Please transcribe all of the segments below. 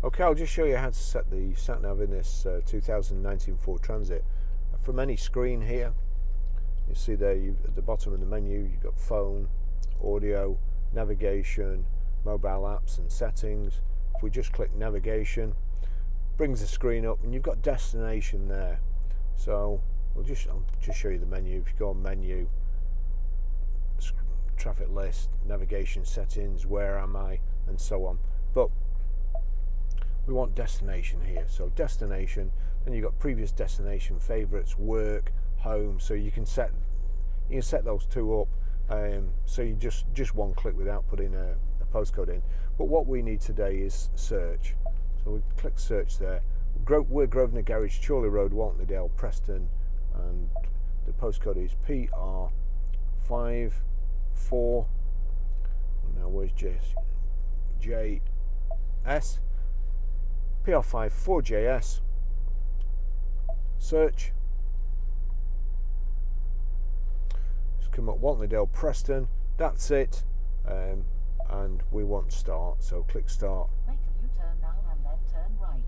Okay, I'll just show you how to set the Sat Nav in this 2019 Ford Transit. From any screen here, you see there at the bottom of the menu you've got phone, audio, navigation, mobile apps and settings. If we just click navigation, brings the screen up and you've got destination there. So I'll just show you the menu. If you go on menu, traffic list, navigation settings, where am I, and so on. But we want destination here. So destination, then you've got previous destination, favorites, work, home. So you can set those two up. So you just one click without putting a postcode in. But what we need today is search. So we click search there. We're Grosvenor Garage, Chorley Road, Waltleydale, Preston, and the postcode is PR54. Now where's JS? PR54JS. Search. Just come up Waltleydale, Preston. That's it. And we want start. So click start. Make a U-turn now and then turn right.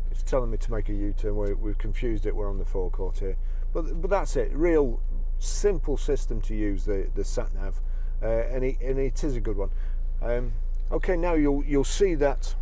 It's telling me to make a U-turn. We've confused it. We're on the forecourt here. But that's it. Real simple system to use, the Sat Nav, and it is a good one. Okay, now you'll see that